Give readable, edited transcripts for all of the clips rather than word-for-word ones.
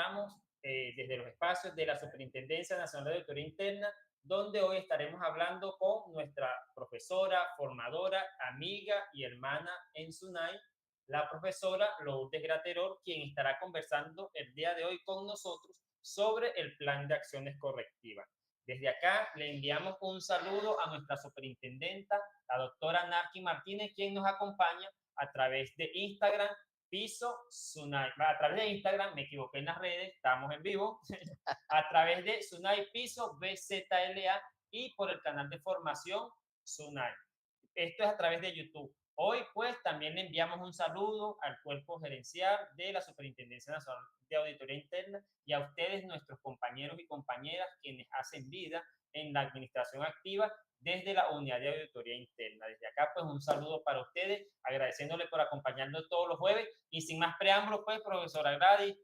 estamos desde los espacios de la Superintendencia Nacional de Auditoría Interna, donde hoy estaremos hablando con nuestra profesora, formadora, amiga y hermana en SUNAI, la profesora Lourdes Graterol, quien estará conversando el día de hoy con nosotros sobre el plan de acciones correctivas. Desde acá le enviamos un saludo a nuestra superintendenta, la doctora Narki Martínez, quien nos acompaña a través de Instagram, Piso Sunai, a través de Instagram, me equivoqué en las redes, estamos en vivo, a través de Sunai Piso BZLA y por el canal de formación Sunai. Esto es a través de YouTube. Hoy, pues, también le enviamos un saludo al cuerpo gerencial de la Superintendencia Nacional de Auditoría Interna y a ustedes, nuestros compañeros y compañeras, quienes hacen vida en la administración activa desde la unidad de auditoría interna. Desde acá, pues, un saludo para ustedes, agradeciéndole por acompañarnos todos los jueves y sin más preámbulos, pues, profesora Gladys,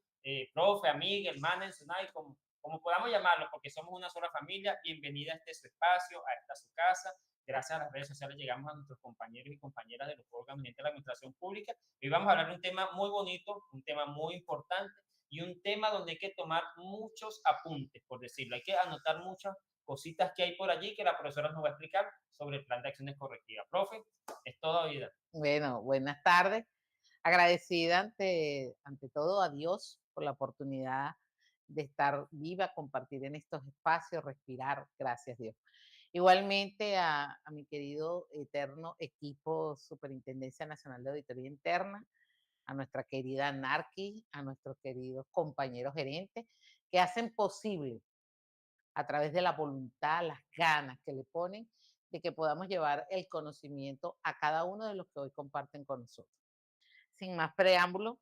profe, amiga, hermana en SUNAI, como podamos llamarlo, porque somos una sola familia, bienvenida a este su espacio, a esta su casa. Gracias a las redes sociales llegamos a nuestros compañeros y compañeras de los órganos de la administración pública. Hoy vamos a hablar de un tema muy bonito, un tema muy importante y un tema donde hay que tomar muchos apuntes, por decirlo. Hay que anotar muchas cositas que hay por allí que la profesora nos va a explicar sobre el plan de acciones correctivas. Profe, es toda vida. Bueno, buenas tardes. Agradecida ante todo a Dios por la oportunidad de estar viva, compartir en estos espacios, respirar, gracias Dios. Igualmente a mi querido eterno equipo Superintendencia Nacional de Auditoría Interna, a nuestra querida Narki, a nuestros queridos compañeros gerentes que hacen posible a través de la voluntad, las ganas que le ponen de que podamos llevar el conocimiento a cada uno de los que hoy comparten con nosotros. Sin más preámbulo,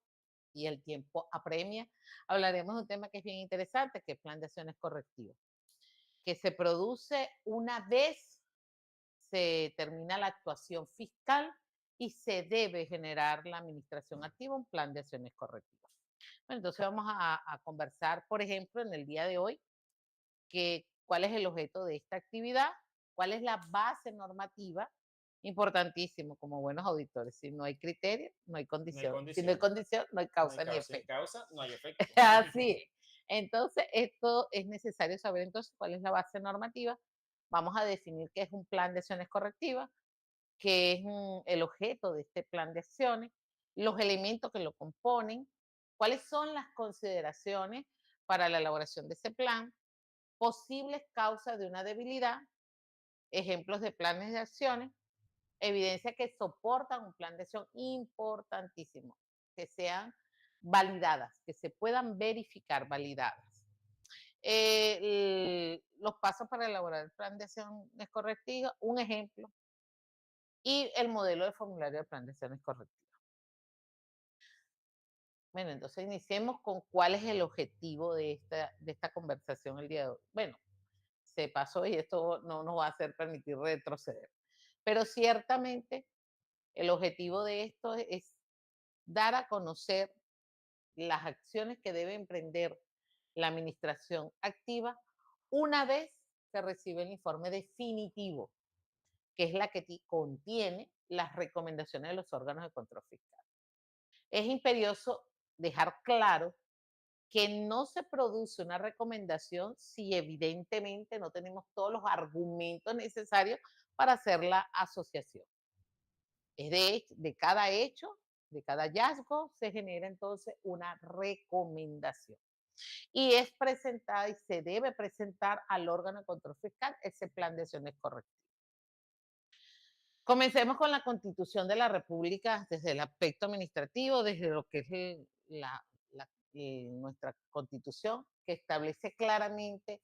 y el tiempo apremia, hablaremos de un tema que es bien interesante, que es plan de acciones correctivas, que se produce una vez se termina la actuación fiscal y se debe generar la administración activa un plan de acciones correctivas. Bueno, entonces vamos a conversar, por ejemplo, en el día de hoy, cuál es el objeto de esta actividad, cuál es la base normativa, importantísimo como buenos auditores. Si no hay criterio, no hay No hay condición. Si no hay condición, condición, no hay no hay causa ni causa, sin efecto. causa no hay efecto. Así es. Entonces, esto es necesario saber entonces cuál es la base normativa. Vamos a definir qué es un plan de acciones correctivas, qué es el objeto de este plan de acciones, los elementos que lo componen, cuáles son las consideraciones para la elaboración de ese plan, posibles causas de una debilidad, ejemplos de planes de acciones, evidencia que soportan un plan de acción importantísimo, que sean validadas, que se puedan verificar validadas. Los pasos para elaborar el plan de acción es correctivo, un ejemplo, y el modelo de formulario de plan de acción es correctivo. Bueno, entonces iniciemos con cuál es el objetivo de esta conversación el día de hoy. Bueno, se pasó y esto no nos va a hacer permitir retroceder. Pero ciertamente el objetivo de esto es dar a conocer las acciones que debe emprender la administración activa una vez se recibe el informe definitivo, que es la que contiene las recomendaciones de los órganos de control fiscal. Es imperioso dejar claro que no se produce una recomendación si evidentemente no tenemos todos los argumentos necesarios para hacer la asociación. Es de cada hecho, de cada hallazgo, se genera entonces una recomendación. Y es presentada y se debe presentar al órgano de control fiscal ese plan de acciones correctivas. Comencemos con la Constitución de la República desde el aspecto administrativo, desde lo que es nuestra Constitución, que establece claramente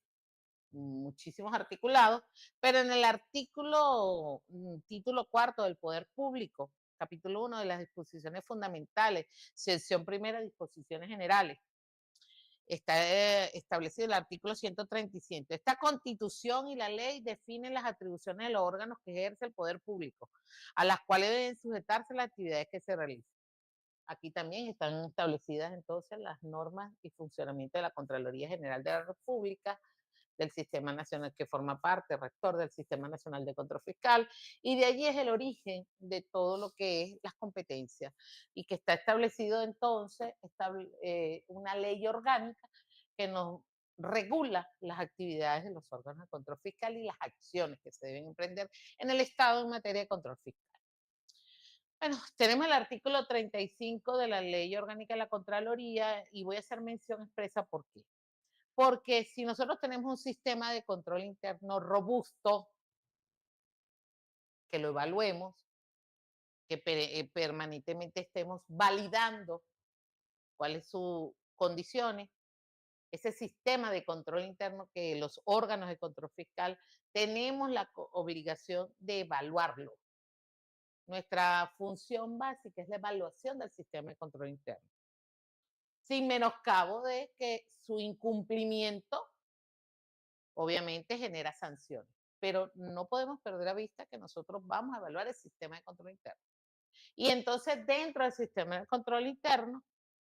muchísimos articulados, pero en el artículo, título cuarto del Poder Público, capítulo 1 de las disposiciones fundamentales, sección primera, disposiciones generales, está establecido el artículo 135. Esta constitución y la ley definen las atribuciones de los órganos que ejerce el poder público, a las cuales deben sujetarse las actividades que se realicen. Aquí también están establecidas entonces las normas y funcionamiento de la Contraloría General de la República, del Sistema Nacional, que forma parte, rector del Sistema Nacional de Control Fiscal, y de allí es el origen de todo lo que es las competencias, y que está establecido entonces una ley orgánica que nos regula las actividades de los órganos de control fiscal y las acciones que se deben emprender en el Estado en materia de control fiscal. Bueno, tenemos el artículo 35 de la Ley Orgánica de la Contraloría y voy a hacer mención expresa por qué. Porque si nosotros tenemos un sistema de control interno robusto, que lo evaluemos, que permanentemente estemos validando cuáles sus condiciones, ese sistema de control interno que los órganos de control fiscal tenemos la obligación de evaluarlo. Nuestra función básica es la evaluación del sistema de control interno, sin menoscabo de que su incumplimiento obviamente genera sanciones, pero no podemos perder a vista que nosotros vamos a evaluar el sistema de control interno. Y entonces dentro del sistema de control interno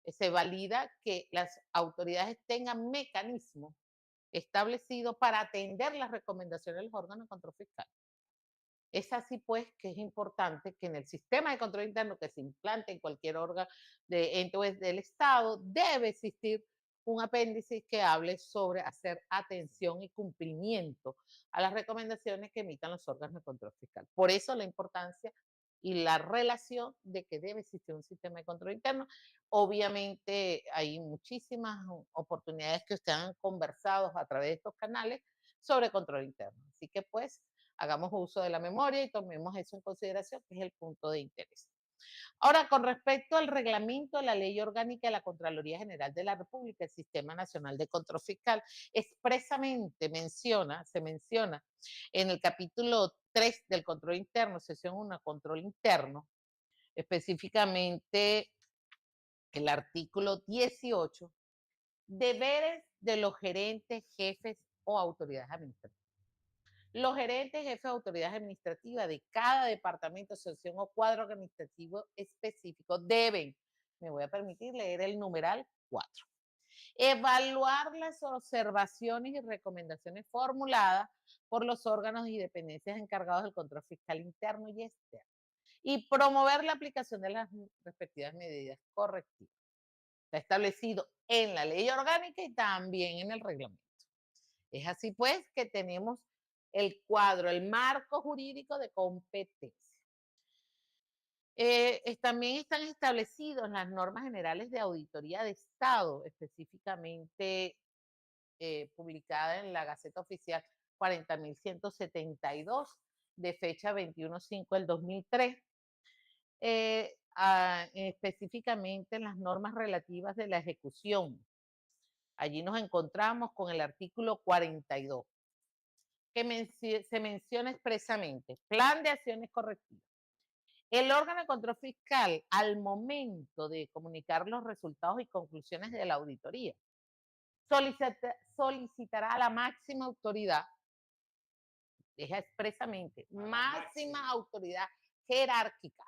se valida que las autoridades tengan mecanismos establecidos para atender las recomendaciones de los órganos de control fiscal. Es así pues que es importante que en el sistema de control interno que se implante en cualquier órgano de ente del Estado debe existir un apéndice que hable sobre hacer atención y cumplimiento a las recomendaciones que emitan los órganos de control fiscal. Por eso la importancia y la relación de que debe existir un sistema de control interno. Obviamente hay muchísimas oportunidades que ustedes han conversado a través de estos canales sobre control interno. Así que pues hagamos uso de la memoria y tomemos eso en consideración, que es el punto de interés. Ahora, con respecto al reglamento de la Ley Orgánica de la Contraloría General de la República, el Sistema Nacional de Control Fiscal, expresamente se menciona en el capítulo 3 del control interno, sección 1, control interno, específicamente el artículo 18, deberes de los gerentes, jefes o autoridades administrativas. Los gerentes, jefes de autoridades administrativas de cada departamento, sección o cuadro administrativo específico deben, me voy a permitir leer el numeral 4, evaluar las observaciones y recomendaciones formuladas por los órganos y dependencias encargados del control fiscal interno y externo y promover la aplicación de las respectivas medidas correctivas. Está establecido en la ley orgánica y también en el reglamento. Es así pues que tenemos el cuadro, el marco jurídico de competencia. También están establecidos las normas generales de auditoría de Estado, específicamente publicada en la Gaceta Oficial 40.172 de fecha 21/5 del 2003, específicamente en las normas relativas de la ejecución. Allí nos encontramos con el artículo 42, que se menciona expresamente, plan de acciones correctivas. El órgano de control fiscal, al momento de comunicar los resultados y conclusiones de la auditoría, solicitará a la máxima autoridad, deja expresamente, máxima autoridad jerárquica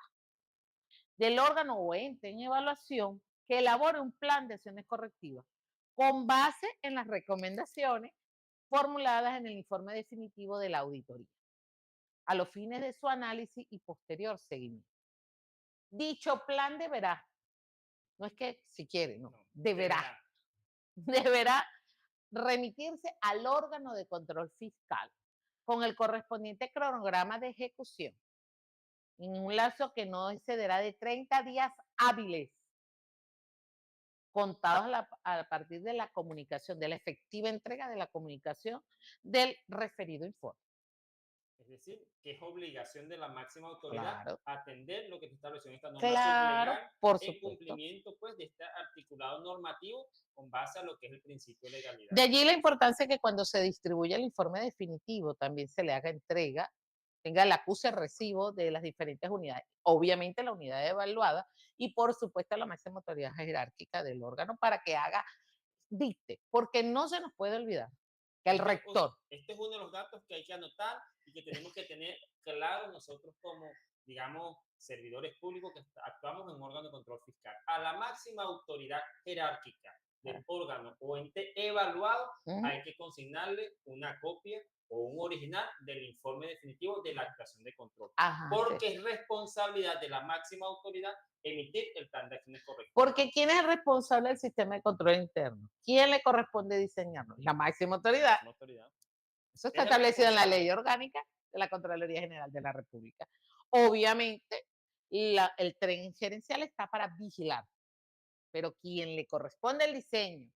del órgano o ente en evaluación, que elabore un plan de acciones correctivas con base en las recomendaciones formuladas en el informe definitivo de la auditoría, a los fines de su análisis y posterior seguimiento. Dicho plan deberá, no es que si quiere, no, deberá remitirse al órgano de control fiscal con el correspondiente cronograma de ejecución en un lapso que no excederá de 30 días hábiles contados a partir de la comunicación, de la efectiva entrega de la comunicación del referido informe. Es decir, que es obligación de la máxima autoridad atender lo que se estableció en esta norma sublegal, por supuesto, en cumplimiento pues de este articulado normativo con base a lo que es el principio de legalidad. De allí la importancia que cuando se distribuya el informe definitivo también se le haga entrega, tenga el acuse recibo de las diferentes unidades, obviamente la unidad evaluada y por supuesto la máxima autoridad jerárquica del órgano para que dicte, porque no se nos puede olvidar que el rector. Este es uno de los datos que hay que anotar y que tenemos que tener claro nosotros como, digamos, servidores públicos que actuamos en un órgano de control fiscal. A la máxima autoridad jerárquica del órgano o ente evaluado, Ujú. hay que consignarle una copia o un original del informe definitivo de la actuación de control, Ajá, sí. porque es responsabilidad de la máxima autoridad emitir el plan de acciones correctivas. Porque ¿quién es el responsable del sistema de control interno? ¿Quién le corresponde diseñarlo? La máxima La autoridad. máxima autoridad Eso está es el establecido en la responsable. ley orgánica de la Contraloría General de la República. Obviamente, el tren gerencial está para vigilar, pero quien le corresponde el diseño,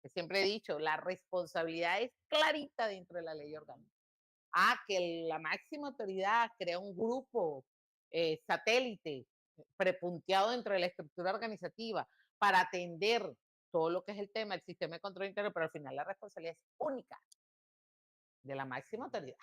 que siempre he dicho, la responsabilidad es clarita dentro de la ley orgánica. Que la máxima autoridad crea un grupo satélite prepunteado dentro de la estructura organizativa para atender todo lo que es el tema del sistema de control interno, pero al final la responsabilidad es única de la máxima autoridad.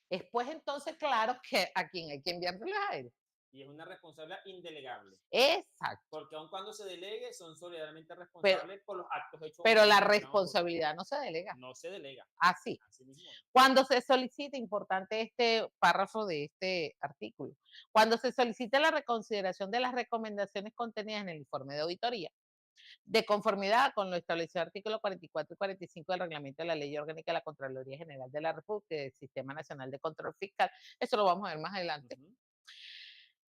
Después, entonces, claro que a quien hay que enviárselo a él. Y es una responsabilidad indelegable, Exacto. porque aun cuando se delegue, son solidariamente Pero, responsables por los actos hechos pero la omisos que puedan ocurrir. responsabilidad no se delega. No se delega, Así. así mismo es. Cuando se solicita, importante este párrafo de este artículo, cuando se solicita la reconsideración de las recomendaciones contenidas en el informe de auditoría, de conformidad con lo establecido en artículos 44 y 45 del reglamento de la Ley Orgánica de la Contraloría General de la República y del Sistema Nacional de Control Fiscal, eso lo vamos a ver más adelante.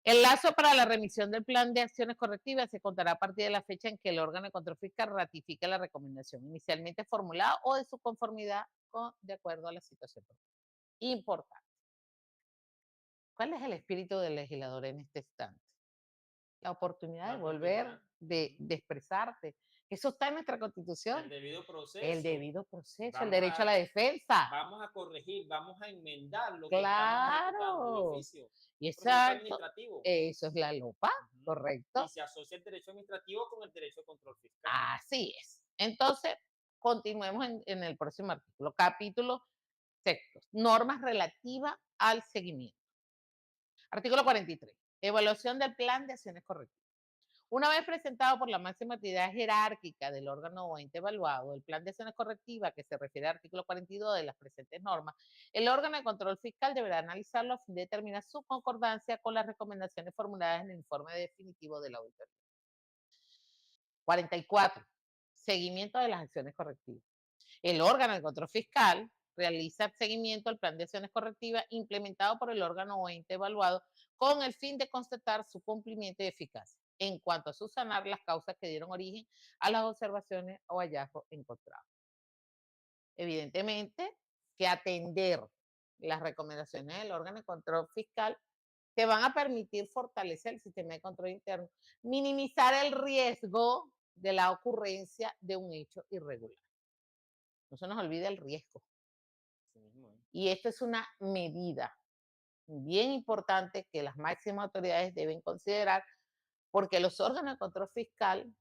El lazo para la remisión del plan de acciones correctivas se contará a partir de la fecha en que el órgano de control fiscal ratifique la recomendación inicialmente formulada o de su conformidad de acuerdo a la situación. Importante. ¿Cuál es el espíritu del legislador en este instante? La oportunidad de La volver, oportunidad, de expresarte. Eso está en nuestra el Constitución. debido El proceso. debido proceso, el Vamos derecho a a, la defensa. vamos a corregir, vamos a enmendar lo que estamos ejecutando de Claro. oficio. Y Un procedimiento exacto. administrativo. Eso es la lupa, Ujú. Y correcto. se asocia el derecho administrativo con el derecho de control fiscal. Así es. Entonces, continuemos en el próximo artículo. Capítulo sexto. Normas relativas al seguimiento. Artículo 43. Evaluación del plan de acciones correctivas. Una vez presentado por la máxima autoridad jerárquica del órgano o ente evaluado, el plan de acciones correctivas que se refiere al artículo 42 de las presentes normas, el órgano de control fiscal deberá analizarlo a fin de determinar su concordancia con las recomendaciones formuladas en el informe definitivo de la auditoría. 44. Seguimiento de las acciones correctivas. El órgano de control fiscal realiza seguimiento al plan de acciones correctivas implementado por el órgano o ente evaluado con el fin de constatar su cumplimiento y eficacia en cuanto a subsanar las causas que dieron origen a las observaciones o hallazgos encontrados. Evidentemente que atender las recomendaciones del órgano de control fiscal te van a permitir fortalecer el sistema de control interno, minimizar el riesgo de la ocurrencia de un hecho irregular. No se nos olvide el riesgo. Así mismo es. Y esto es una medida bien importante que las máximas autoridades deben considerar porque los órganos de control fiscal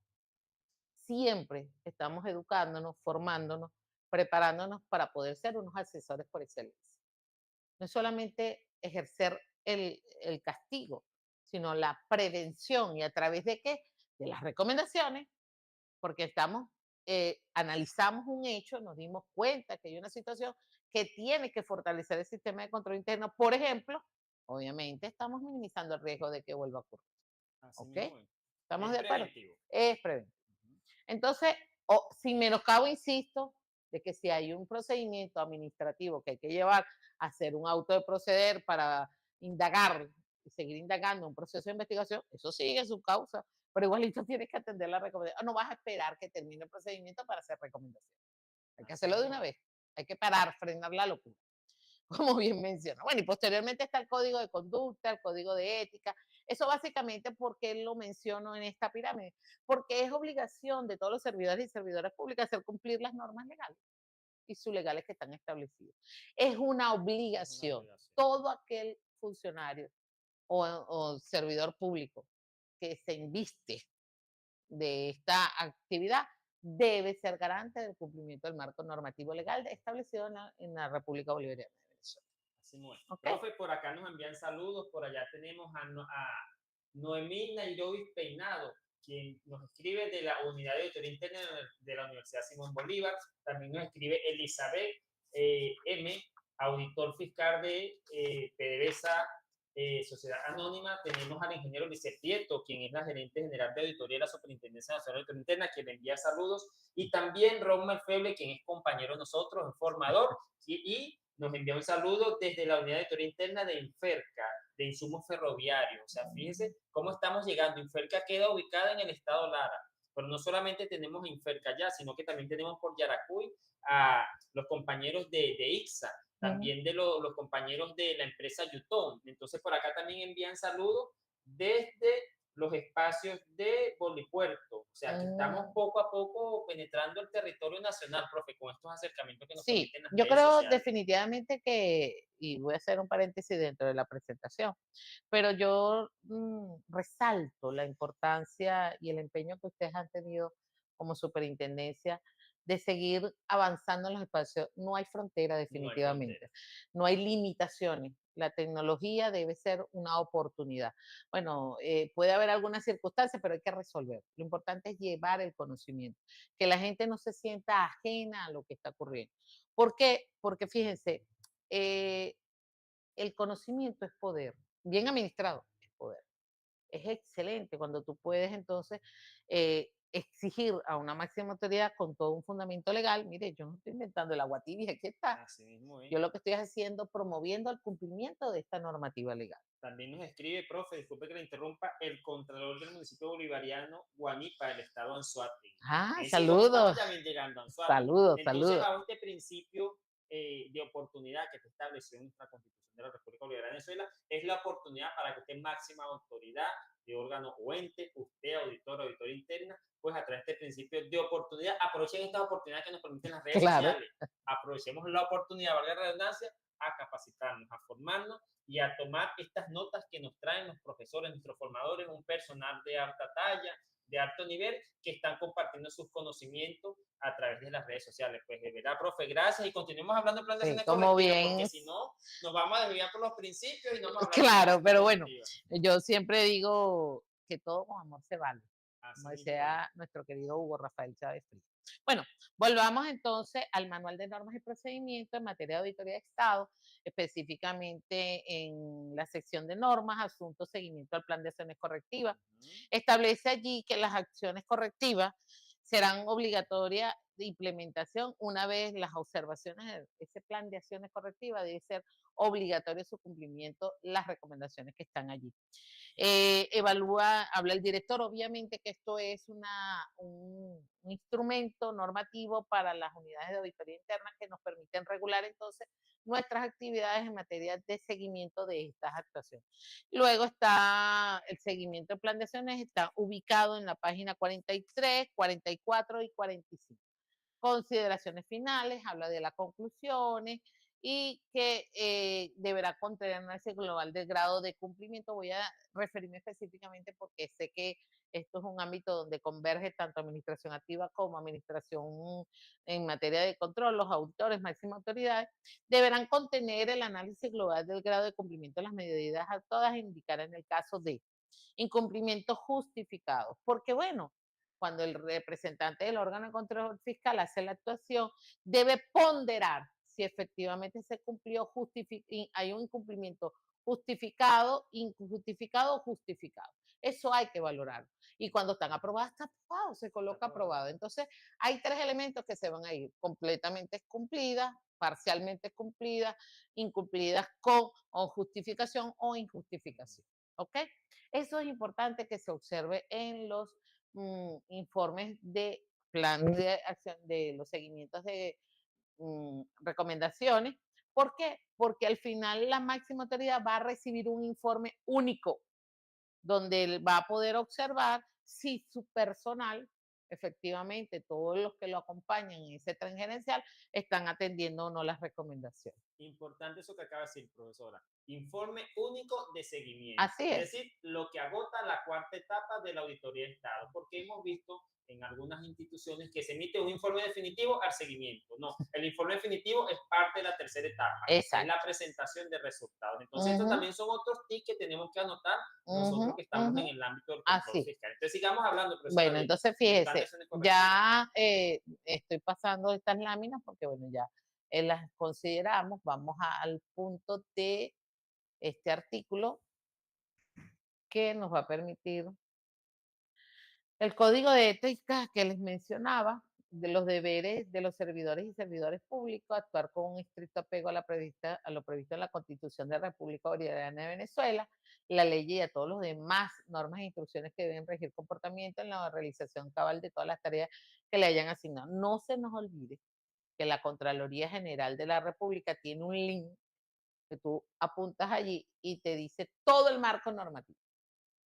siempre estamos educándonos, formándonos, preparándonos para poder ser unos asesores por excelencia. No es solamente ejercer el castigo, sino la prevención y a través de qué? De las recomendaciones, porque analizamos un hecho, nos dimos cuenta que hay una situación que tiene que fortalecer el sistema de control interno. Por ejemplo, obviamente estamos minimizando el riesgo de que vuelva a ocurrir. Así ¿Ok? mismo es. ¿Estamos Es de acuerdo? preventivo. Es preventivo. Ujú. Entonces, sin menoscabo, insisto, de que si hay un procedimiento administrativo que hay que llevar a hacer un auto de proceder para indagar y seguir indagando un proceso de investigación, eso sigue su causa, pero igualito tienes que atender la recomendación. No vas a esperar que termine el procedimiento para hacer recomendación. Hay que Así hacerlo de mismo una es. vez. Hay que parar, frenar la locura, como bien menciona. Bueno, y posteriormente está el código de conducta, el código de ética. Eso básicamente porque lo menciono en esta pirámide, porque es obligación de todos los servidores y servidoras públicas hacer cumplir las normas legales y sublegales que están establecidos. Es una Es una obligación. obligación. Todo aquel funcionario o servidor público que se inviste de esta actividad debe ser garante del cumplimiento del marco normativo legal establecido en la República Bolivariana de Venezuela. Así mismo es. ¿Ok? Profe, por acá nos envían saludos, por allá tenemos a Noemí Nairobi Peinado, quien nos escribe de la Unidad de Auditoría Interna de la Universidad Simón Bolívar. También nos escribe Elizabeth M., auditor fiscal de PDVSA Sociedad Anónima, tenemos al ingeniero Licet Prieto, quien es la gerente general de auditoría de la Superintendencia Nacional de Auditoría Interna, quien le envía saludos, y también Ron Feble, quien es compañero de nosotros, es formador, y nos envía un saludo desde la unidad de auditoría interna de Inferca, de insumos ferroviarios. O sea, fíjense cómo estamos llegando. Inferca queda ubicada en el estado Lara, pero no solamente tenemos Inferca allá, sino que también tenemos por Yaracuy a los compañeros de ICSA, también de los compañeros de la empresa Yutón. Entonces, por acá también envían saludos desde los espacios de Bolipuerto. O sea, que estamos poco a poco penetrando el territorio nacional, profe, con estos acercamientos que nos Sí, permiten las yo redes creo sociales. definitivamente que, y voy a hacer un paréntesis dentro de la presentación, pero yo resalto la importancia y el empeño que ustedes han tenido como superintendencia de seguir avanzando en los espacios. No hay frontera No hay frontera. definitivamente, no hay limitaciones. La tecnología debe ser una oportunidad. Bueno, puede haber algunas circunstancias, pero hay que resolver. Lo importante es llevar el conocimiento, que la gente no se sienta ajena a lo que está ocurriendo. ¿Por qué? Porque fíjense, eh, el conocimiento es poder, bien administrado es poder. Es excelente cuando tú puedes entonces exigir a una máxima autoridad con todo un fundamento legal. Mire, yo no estoy inventando el agua tibia, aquí está. Así mismo, ¿eh? Yo lo que estoy haciendo, promoviendo el cumplimiento de esta normativa legal. También nos escribe, profe, disculpe que le interrumpa, el contralor del municipio bolivariano Guanipa, del estado Anzoátegui. Ah, Fíjense cómo estamos saludos, también llegando a Anzoátegui. saludos, Entonces, saludos. bajo este principio de oportunidad que se estableció en nuestra Constitución de la República Bolivariana de Venezuela, es la oportunidad para que usted, máxima autoridad de órgano o ente, usted, auditor, auditora interna, pues a través de este principio de oportunidad, aprovechen estas oportunidades que nos permiten las redes Claro, sociales. Aprovechemos la oportunidad, valga la redundancia, a capacitarnos, a formarnos y a tomar estas notas que nos traen los profesores, nuestros formadores, un personal de alta talla, de alto nivel, que están compartiendo sus conocimientos a través de las redes sociales. Pues de verdad, profe, gracias y continuemos hablando de sí, plantaciones como correctivas, porque bien. si no, nos vamos a desviar por los principios y no vamos a hablar de Claro, plantaciones pero bueno, correctivas. yo siempre digo que todo con amor se vale, como Así mismo es. decía nuestro querido Hugo Rafael Chávez Frías. Bueno, volvamos entonces al Manual de Normas y Procedimientos en materia de auditoría de Estado, específicamente en la sección de normas, asuntos, seguimiento al plan de acciones correctivas. Establece allí que las acciones correctivas serán obligatorias de implementación una vez las observaciones de ese plan de acciones correctivas debe ser obligatorio su cumplimiento, las recomendaciones que están allí. Evalúa, habla el director, obviamente que esto es un instrumento normativo para las unidades de auditoría interna que nos permiten regular entonces nuestras actividades en materia de seguimiento de estas actuaciones. Luego está el seguimiento del plan de acciones, está ubicado en la página 43, 44 y 45. Consideraciones finales, habla de las conclusiones y que deberá contener un análisis global del grado de cumplimiento. Voy a referirme específicamente porque sé que esto es un ámbito donde converge tanto administración activa como administración en materia de control. Los auditores, máximas autoridades, deberán contener el análisis global del grado de cumplimiento de las medidas a todas indicar en el caso de incumplimientos justificados. Porque bueno, cuando el representante del órgano de control fiscal hace la actuación, debe ponderar si efectivamente se cumplió, hay un incumplimiento justificado, injustificado o justificado. Eso hay que valorarlo. Y cuando están aprobadas, está aprobado, se coloca aprobado. Entonces, hay tres elementos que se van a ir: completamente cumplidas, parcialmente cumplidas, incumplidas con o justificación o injustificación. ¿Ok? Eso es importante que se observe en los informes de plan de acción, de los seguimientos de recomendaciones. ¿Por qué? Porque al final la máxima autoridad va a recibir un informe único donde él va a poder observar si su personal, efectivamente, todos los que lo acompañan en ese tren gerencial, están atendiendo o no las recomendaciones. Importante eso que acaba de decir, profesora. Informe único de seguimiento. Así Es es. decir, lo que agota la cuarta etapa de la auditoría de Estado, porque hemos visto en algunas instituciones que se emite un informe definitivo al seguimiento. No, el informe definitivo es parte de la tercera etapa, es la Exacto. presentación de resultados. Entonces, estos Ujú, también son otros tips que tenemos que anotar nosotros ujú, que estamos en ujú. el ámbito del control Así. fiscal. Entonces, sigamos hablando, profesora, Bueno, del entonces plan de fíjese, acciones correctivas. ya estoy pasando estas láminas porque, bueno, ya las consideramos. Vamos al punto de este artículo que nos va a permitir el código de ética que les mencionaba, de los deberes de los servidores y servidores públicos, actuar con un estricto apego a lo previsto en la Constitución de la República Bolivariana de Venezuela, la ley y a todos los demás normas e instrucciones que deben regir comportamiento en la realización cabal de todas las tareas que le hayan asignado. No se nos olvide que la Contraloría General de la República tiene un link que tú apuntas allí y te dice todo el marco normativo.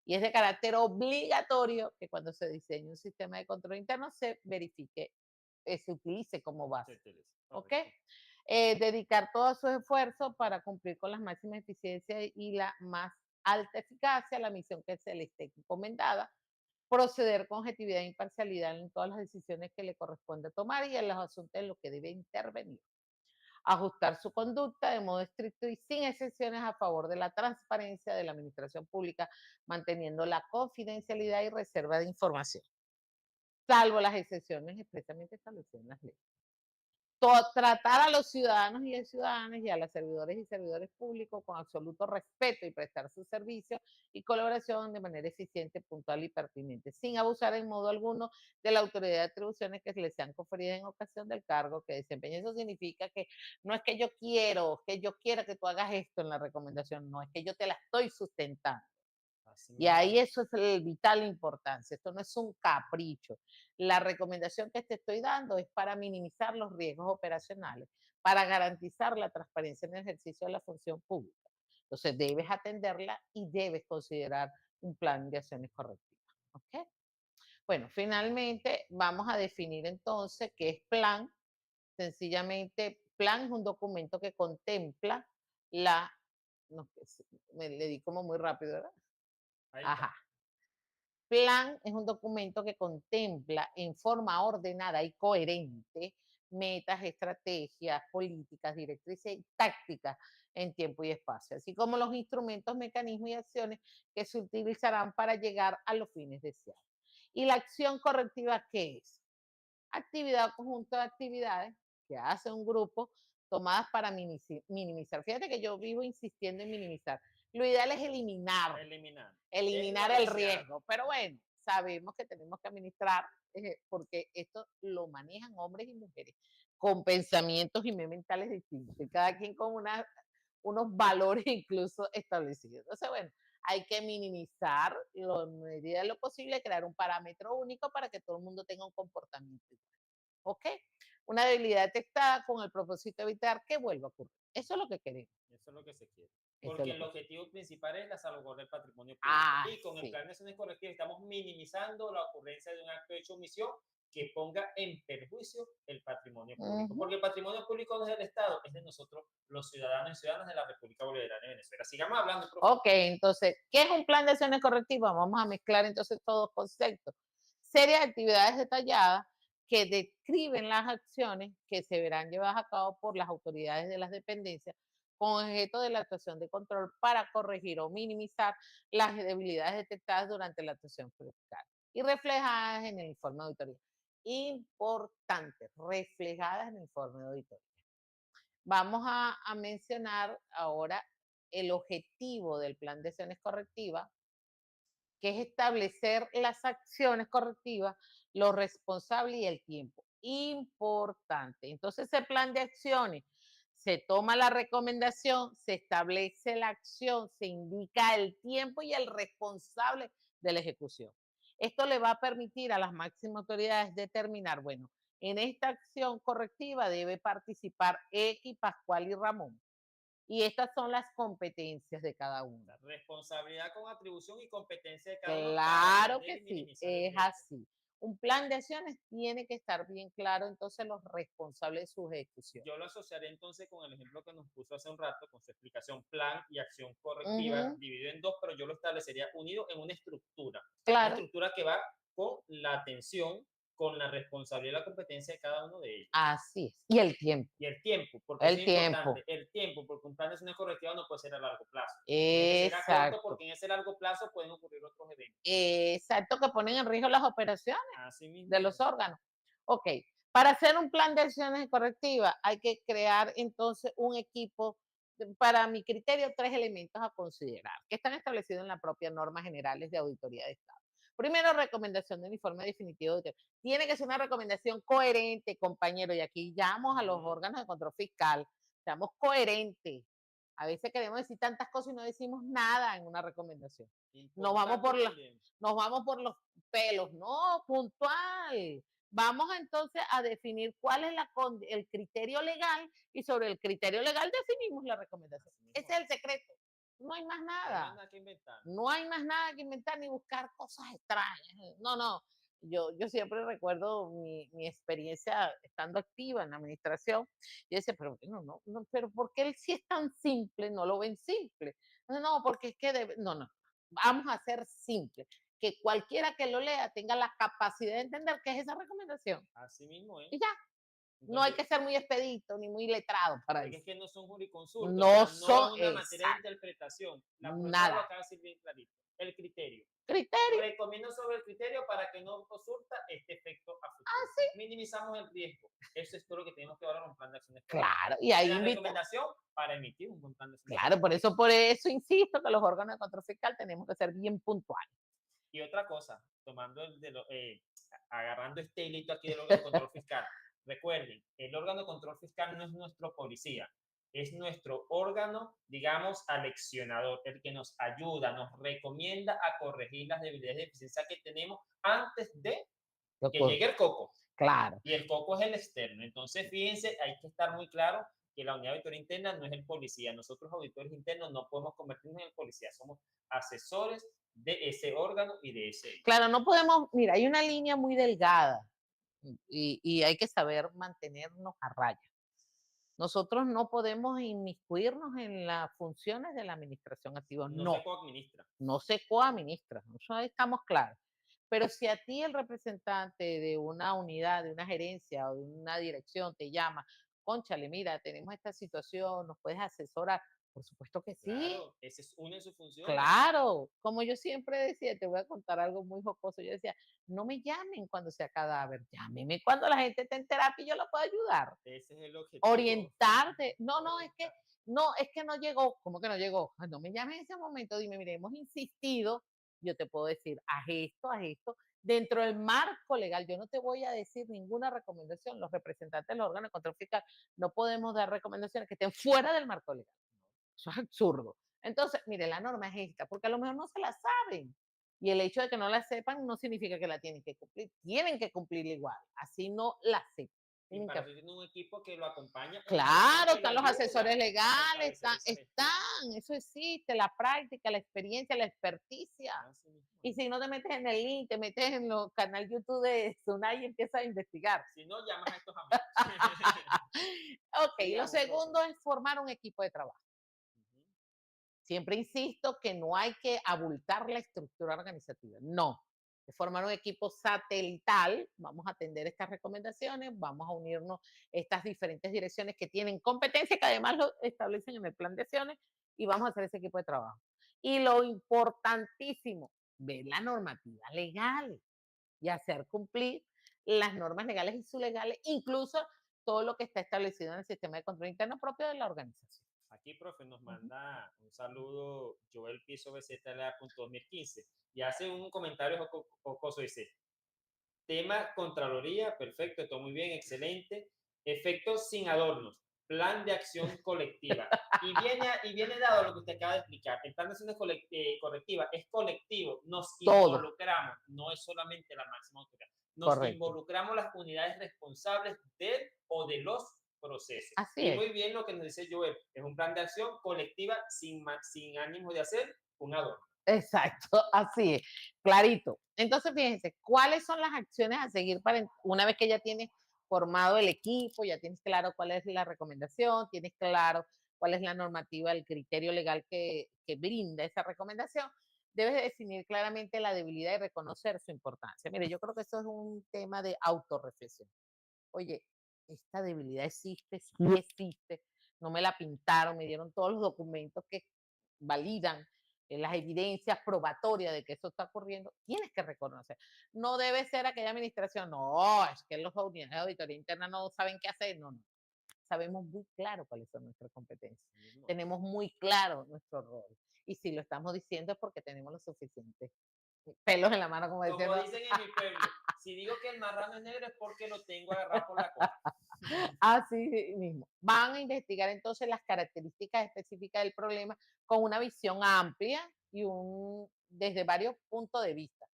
Y es de carácter obligatorio que cuando se diseñe un sistema de control interno se verifique, se utilice como Se base. utiliza, ¿Ok? correcto. Dedicar todos sus esfuerzos para cumplir con las máximas eficiencias y la más alta eficacia a la misión que se le esté encomendada, proceder con objetividad e imparcialidad en todas las decisiones que le corresponde tomar y en los asuntos en los que debe intervenir, ajustar su conducta de modo estricto y sin excepciones a favor de la transparencia de la administración pública, manteniendo la confidencialidad y reserva de información, salvo las excepciones expresamente establecidas en las leyes. Tratar a los ciudadanos y ciudadanas y a los servidores y servidores públicos con absoluto respeto y prestar su servicio y colaboración de manera eficiente, puntual y pertinente, sin abusar en modo alguno de la autoridad de atribuciones que les sean conferidas en ocasión del cargo que desempeñe. Eso significa que no es que yo quiera que tú hagas esto en la recomendación, no, es que yo te la estoy sustentando. Así Y mismo. ahí eso es de vital importancia. Esto no es un capricho. La recomendación que te estoy dando es para minimizar los riesgos operacionales, para garantizar la transparencia en el ejercicio de la función pública. Entonces, debes atenderla y debes considerar un plan de acciones correctivas. ¿Ok? Bueno, finalmente vamos a definir entonces qué es plan. Sencillamente, plan es un documento que contempla la... No, me le di como muy rápido, ¿verdad? Ahí está. Ajá. Plan es un documento que contempla en forma ordenada y coherente metas, estrategias, políticas, directrices y tácticas en tiempo y espacio, así como los instrumentos, mecanismos y acciones que se utilizarán para llegar a los fines deseados. ¿Y la acción correctiva qué es? Actividad o conjunto de actividades que hace un grupo tomadas para minimizar. Fíjate que yo vivo insistiendo en minimizar. Lo ideal es eliminar Eliminar. Es lo eliminar el deseable. riesgo. Pero bueno, sabemos que tenemos que administrar, porque esto lo manejan hombres y mujeres con pensamientos y mentales distintos, y cada quien con unos valores incluso establecidos. Entonces, bueno, hay que minimizar lo medida de lo posible, crear un parámetro único para que todo el mundo tenga un comportamiento igual. ¿Ok? Una debilidad detectada con el propósito de evitar que vuelva a ocurrir. Eso es lo que queremos. Eso es lo que se quiere. Eso es Porque lo el que... objetivo principal es la salvaguardia del patrimonio público. Ah, Y con el sí. plan de acciones correctivas estamos minimizando la ocurrencia de un acto de omisión que ponga en perjuicio el patrimonio público. Ujú. Porque el patrimonio público no es del Estado, es de nosotros, los ciudadanos y ciudadanas de la República Bolivariana de Venezuela. Sigamos hablando, profe. Ok, entonces, ¿qué es un plan de acciones correctivas? Vamos a mezclar entonces todos conceptos. Serie de actividades detalladas que describen las acciones que se verán llevadas a cabo por las autoridades de las dependencias con objeto de la actuación de control para corregir o minimizar las debilidades detectadas durante la actuación fiscal y reflejadas en el informe de auditoría. Importante, reflejadas en el informe de auditoría. Vamos a mencionar ahora el objetivo del plan de acciones correctivas, que es establecer las acciones correctivas, los responsables y el tiempo. Importante. Entonces, ese plan de acciones se toma la recomendación, se establece la acción, se indica el tiempo y el responsable de la ejecución. Esto le va a permitir a las máximas autoridades determinar, bueno, en esta acción correctiva debe participar X, Pascual y Ramón. Y estas son las competencias de cada uno. La responsabilidad con atribución y competencia de cada uno para Claro atender que y sí, minimizar el es riesgo. así. Un plan de acciones tiene que estar bien claro, entonces los responsables de su ejecución. Yo lo asociaré entonces con el ejemplo que nos puso hace un rato, con su explicación plan y acción correctiva, Ujú, dividido en dos, pero yo lo establecería unido en una claro, estructura que va con la atención, con la responsabilidad y la competencia de cada uno de ellos. así es. Y el tiempo, Y el tiempo, porque eso el es tiempo. importante, el tiempo, porque un plan de acciones correctivas no puede ser a largo plazo. Tiene que ser a corto Exacto. porque en ese largo plazo pueden ocurrir otros eventos. Exacto, que ponen en riesgo las operaciones Así de mismo los es. órganos. Ok, para hacer un plan de acciones correctivas hay que crear entonces un equipo para mi criterio, 3 elementos a considerar, que están establecidos en las propias normas generales de auditoría de Estado. Primero, recomendación del informe definitivo de auditoría. Tiene que ser una recomendación coherente, compañero, y aquí llamamos a los órganos de control fiscal, seamos coherentes. A veces queremos decir tantas cosas y no decimos nada en una recomendación. Nos vamos por, nos vamos por los pelos, no, puntual. Vamos entonces a definir cuál es el criterio legal y sobre el criterio legal definimos la recomendación. Ese es el secreto. No hay más nada. No hay nada que inventar. No hay más nada que inventar ni buscar cosas extrañas. No, no. Yo siempre recuerdo mi experiencia estando activa en la administración. Yo decía, pero no, pero ¿por qué él si es tan simple no lo ven simple? No, porque es que no, vamos a ser simple. Que cualquiera que lo lea tenga la capacidad de entender qué es esa recomendación. Así mismo, ¿eh? Y ya. Entonces, no hay que ser muy expedito ni muy letrado para eso. Es que no son jurisconsultos, no o sea, son, no es una materia de interpretación. La profesora nada. lo acaba de decir bien clarito. El criterio. Criterio. Recomiendo sobre el criterio para que no surta este efecto a futuro. ¿Sí? Minimizamos el riesgo. Eso es todo lo que tenemos que hablar en un plan de acción. Claro, y ahí la recomendación para emitir un buen plan de acción. Claro, por eso insisto que los órganos de control fiscal tenemos que ser bien puntuales. Y otra cosa, tomando agarrando este hilito aquí del órgano de control fiscal, recuerden, el órgano de control fiscal no es nuestro policía, es nuestro órgano, digamos, aleccionador, el que nos ayuda, nos recomienda a corregir las debilidades de eficiencia que tenemos antes de que llegue el coco. Claro. Y el coco es el externo. Entonces, fíjense, hay que estar muy claro que la unidad de auditoría interna no es el policía. Nosotros, auditores internos, no podemos convertirnos en el policía. Somos asesores de ese órgano y de ese. Claro, no podemos, mira, hay una línea muy delgada y hay que saber mantenernos a raya. Nosotros no podemos inmiscuirnos en las funciones de la administración activa. No se coadministra. No se coadministra, eso estamos claros. Pero si a ti el representante de una unidad, de una gerencia o de una dirección te llama, cónchale, mira, tenemos esta situación, nos puedes asesorar. Por supuesto que sí. Claro, esa es una de sus funciones. Claro, como yo siempre decía, te voy a contar algo muy jocoso. Yo decía, no me llamen cuando sea cadáver, llámeme cuando la gente esté en terapia y yo la puedo ayudar. Ese es el objetivo. Orientarte. No, es que no llegó. ¿Cómo que no llegó? No me llames en ese momento, dime, mire, hemos insistido, yo te puedo decir, haz esto. Dentro del marco legal, yo no te voy a decir ninguna recomendación. Los representantes del órgano de control fiscal no podemos dar recomendaciones que estén fuera del marco legal. Eso es absurdo. Entonces, mire, la norma es esta, porque a lo mejor no se la saben. Y el hecho de que no la sepan no significa que la tienen que cumplir. Tienen que cumplirla igual. Así no la sepan. Y para eso tiene un equipo que lo acompaña. Claro, están los asesores legales, están, eso existe, la práctica, la experiencia, la experticia. Y si no te metes en el link, te metes en el canal YouTube de Sunay y empiezas a investigar. Si no, llamas a estos amigos. Ok, lo segundo es formar un equipo de trabajo. Siempre insisto que no hay que abultar la estructura organizativa, no. Formar un equipo satelital, vamos a atender estas recomendaciones, vamos a unirnos estas diferentes direcciones que tienen competencia, que además lo establecen en el plan de acciones, y vamos a hacer ese equipo de trabajo. Y lo importantísimo, ver la normativa legal y hacer cumplir las normas legales y sublegales, incluso todo lo que está establecido en el sistema de control interno propio de la organización. Aquí, profe, nos manda un saludo Joel Piso BZLA.2015 y hace un comentario jocoso, dice, tema Contraloría, perfecto, todo muy bien, excelente, efectos sin adornos, plan de acción colectiva. Y viene dado lo que usted acaba de explicar, el plan de acción colectiva es colectivo, nos involucramos, no es solamente la máxima autoridad, nos involucramos las unidades responsables del o de los procesos. Así y muy bien lo que nos dice Joel, es un plan de acción colectiva sin ánimo de hacer un adorno. Exacto, así es, clarito. Entonces, fíjense, ¿cuáles son las acciones a seguir para una vez que ya tienes formado el equipo, ya tienes claro cuál es la recomendación, tienes claro cuál es la normativa, el criterio legal que brinda esa recomendación? Debes de definir claramente la debilidad y reconocer su importancia. Mire, yo creo que eso es un tema de autorreflexión. Oye, esta debilidad existe, sí existe, no me la pintaron, me dieron todos los documentos que validan las evidencias probatorias de que eso está ocurriendo, tienes que reconocer. No debe ser aquella administración, no, es que los unidades de auditoría interna no saben qué hacer, no. sabemos muy claro cuáles son nuestras competencias, Así mismo es. tenemos muy claro nuestro rol. Y si lo estamos diciendo es porque tenemos los suficientes pelos en la mano, como decía, Como ¿no? dicen en mi pueblo, si digo que el marrano es negro es porque lo tengo agarrado por la cola. Así mismo. Van a investigar entonces las características específicas del problema con una visión amplia y desde varios puntos de vista.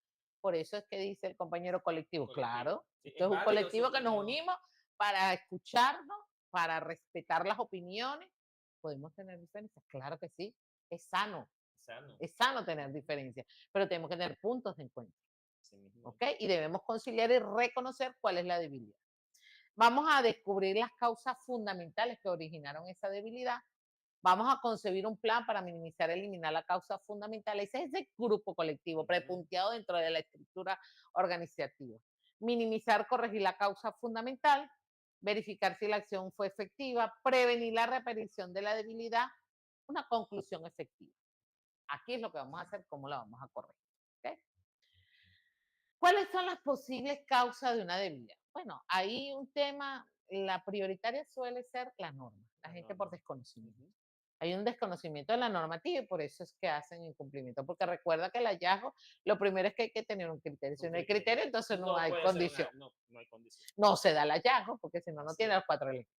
Por eso es que dice el compañero colectivo, Colectivo. claro, Sí, esto es es un válido su colectivo que nos opinión. unimos para escucharnos, para respetar las opiniones. Podemos tener diferencias, claro que sí, Sano. es sano tener diferencias, pero tenemos que tener puntos de encuentro, Así mismo es. ¿ok? Y debemos conciliar y reconocer cuál es la debilidad. Vamos a descubrir las causas fundamentales que originaron esa debilidad. Vamos a concebir un plan para minimizar, eliminar la causa fundamental. Ese es ese grupo colectivo Ujú. prepunteado dentro de la estructura organizativa. Minimizar, corregir la causa fundamental, verificar si la acción fue efectiva, prevenir la repetición de la debilidad, una conclusión efectiva. Aquí es lo que vamos a hacer, cómo la vamos a corregir. ¿Okay? ¿Cuáles son las posibles causas de una debilidad? Bueno, hay un tema, la prioritaria suele ser la norma, la La gente por norma. desconocimiento. Ujú. Hay un desconocimiento de la normativa y por eso es que hacen incumplimiento, porque recuerda que el hallazgo, lo primero es que hay que tener un criterio. Si Un no hay criterio. criterio, entonces no No hay puede ser condición. una, no, no hay condición. No se da el hallazgo, porque si no, no Así tiene es. los cuatro elementos.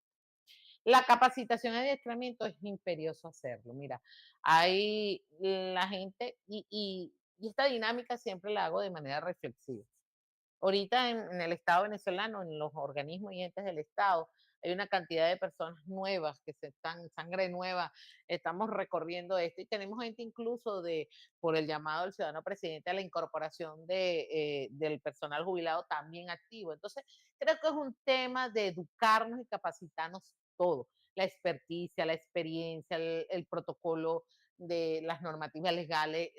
La capacitación y adiestramiento es imperioso hacerlo. Mira, hay la gente, y esta dinámica siempre la hago de manera reflexiva. Ahorita en el Estado venezolano, en los organismos y entes del Estado, hay una cantidad de personas nuevas que se están, sangre nueva, estamos recorriendo esto y tenemos gente incluso por el llamado del ciudadano presidente a la incorporación del personal jubilado también activo. Entonces, creo que es un tema de educarnos y capacitarnos todo, la experticia, la experiencia, el protocolo de las normativas legales,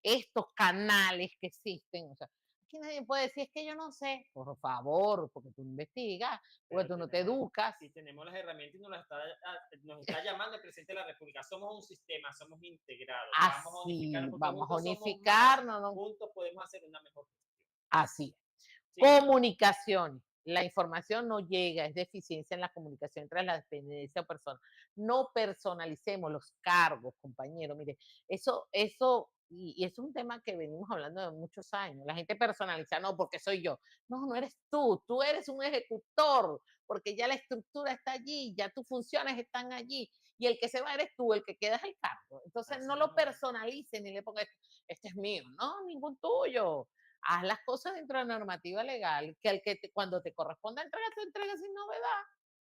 estos canales que existen, o sea, aquí nadie puede decir, es que yo no sé, por favor, porque tú investigas, porque Pero tú no te tenemos, educas. si tenemos las herramientas y nos está llamando el presidente de la República, somos un sistema, somos integrados, vamos a unificarnos Así, porque vamos a juntos somos más, unificarnos, ¿no? juntos podemos hacer una mejor gestión. Así. Sigamos. Comunicación. La información no llega, es deficiencia en la comunicación entre la dependencia o persona. No personalicemos los cargos, compañero. Mire, y eso es un tema que venimos hablando de muchos años. La gente personaliza, no, porque soy yo. No, no eres tú eres un ejecutor, porque ya la estructura está allí, ya tus funciones están allí, y el que se va eres tú, el que queda es el cargo. Entonces Así no lo mismo es. personalicen ni le pongan, este es mío, no, ningún tuyo. Haz las cosas dentro de la normativa legal, que cuando te corresponda entregar, tú entregas sin novedad.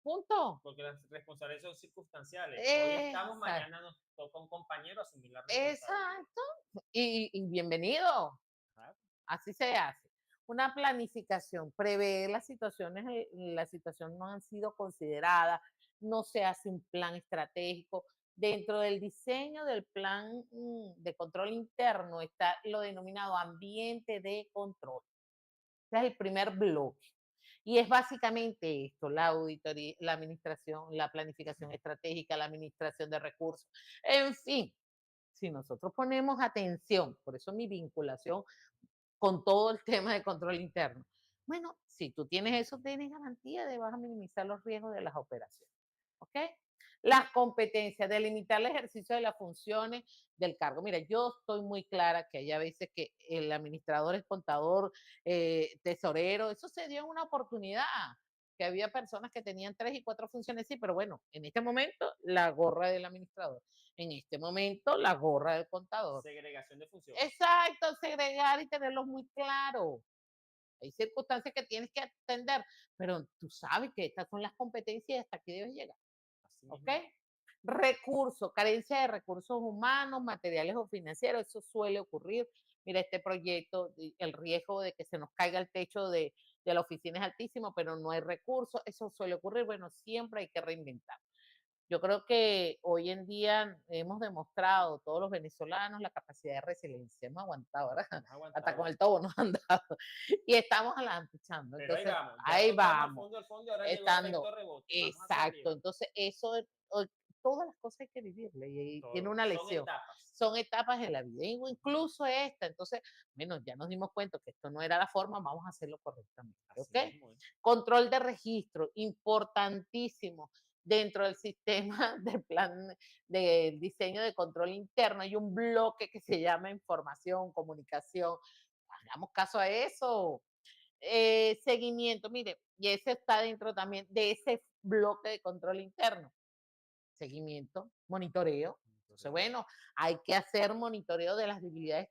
Punto. Porque las responsabilidades son circunstanciales. Hoy estamos, Exacto. mañana nos toca a un compañero asumir la responsabilidad. Exacto. Y bienvenido. ¿Ah? Así se hace. Una planificación, prever las situaciones, las situaciones no han sido consideradas, no se hace un plan estratégico. Dentro del diseño del plan de control interno está lo denominado ambiente de control. Ese es el primer bloque. Y es básicamente esto, la auditoría, la administración, la planificación estratégica, la administración de recursos, en fin. Si nosotros ponemos atención, por eso mi vinculación con todo el tema de control interno. Bueno, si tú tienes eso, tienes garantía de vas a minimizar los riesgos de las operaciones. ¿Ok? Las competencias, delimitar el ejercicio de las funciones del cargo. Mira, yo estoy muy clara que hay a veces que el administrador es contador, tesorero, eso se dio en una oportunidad, que había personas que tenían 3 y 4 funciones, sí, pero bueno, en este momento la gorra del administrador, en este momento la gorra del contador. Segregación de funciones. Exacto, segregar y tenerlos muy claro. Hay circunstancias que tienes que atender, pero tú sabes que estas son las competencias y hasta aquí debes llegar. Así ¿Ok? mismo es. Recursos, carencia de recursos humanos, materiales o financieros, eso suele ocurrir. Mira, este proyecto, el riesgo de que se nos caiga el techo de la oficina es altísimo, pero no hay recursos, eso suele ocurrir. Bueno, siempre hay que reinventar. Yo creo que hoy en día hemos demostrado, todos los venezolanos, la capacidad de resiliencia. Hemos aguantado, ¿verdad? Hemos Hasta con aguantado. el tobo nos han dado. Y estamos luchando. Pero ahí Entonces, vamos, ya ahí tocamos vamos, al fondo y ahora llegó estando. efecto rebote. Vamos hacia Exacto. arriba. Entonces, todas las cosas hay que vivirle y tiene Todo. una Son lección. etapas. Son etapas de la vida, incluso esta. Entonces, bueno, ya nos dimos cuenta que esto no era la forma, vamos a hacerlo correctamente. Así ¿Ok? mismo es. Control de registro, importantísimo. dentro del sistema del plan de diseño de control interno hay un bloque que se llama información, comunicación. Hagamos caso a eso. Seguimiento, mire, y ese está dentro también de ese bloque de control interno. Seguimiento, monitoreo. Entonces, bueno, hay que hacer monitoreo de las debilidades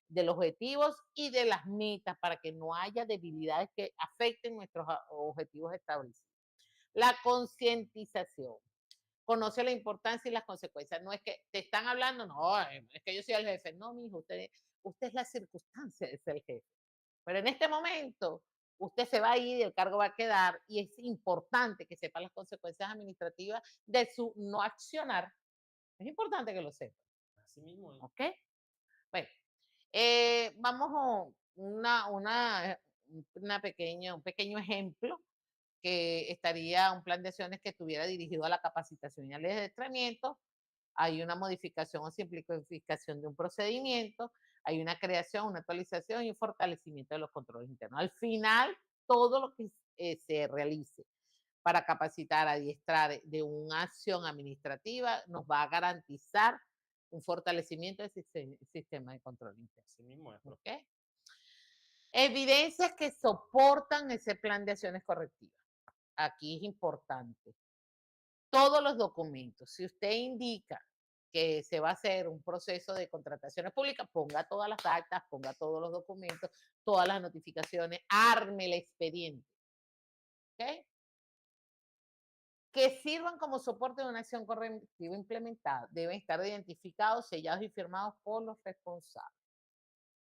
de los objetivos y de las metas para que no haya debilidades que afecten nuestros objetivos establecidos. La concientización. Conoce la importancia y las consecuencias. No es que te están hablando, no, es que yo soy el jefe. No, mi hijo, usted es la circunstancia de ser el jefe. Pero en este momento, usted se va a ir y el cargo va a quedar y es importante que sepa las consecuencias administrativas de su no accionar. Es importante que lo sepa. Así mismo es. ¿Ok? Bueno, vamos a un pequeño ejemplo que estaría un plan de acciones que estuviera dirigido a la capacitación y al adiestramiento. Hay una modificación o simplificación de un procedimiento, hay una creación, una actualización y un fortalecimiento de los controles internos. Al final, todo lo que se realice para capacitar, adiestrar de una acción administrativa nos va a garantizar un fortalecimiento del sistema de control interno. Así mismo es. ¿Okay? Evidencias que soportan ese plan de acciones correctivas. Aquí es importante. Todos los documentos, si usted indica que se va a hacer un proceso de contrataciones públicas, ponga todas las actas, ponga todos los documentos, todas las notificaciones, arme el expediente. ¿Okay? Que sirvan como soporte de una acción correctiva implementada. Deben estar identificados, sellados y firmados por los responsables.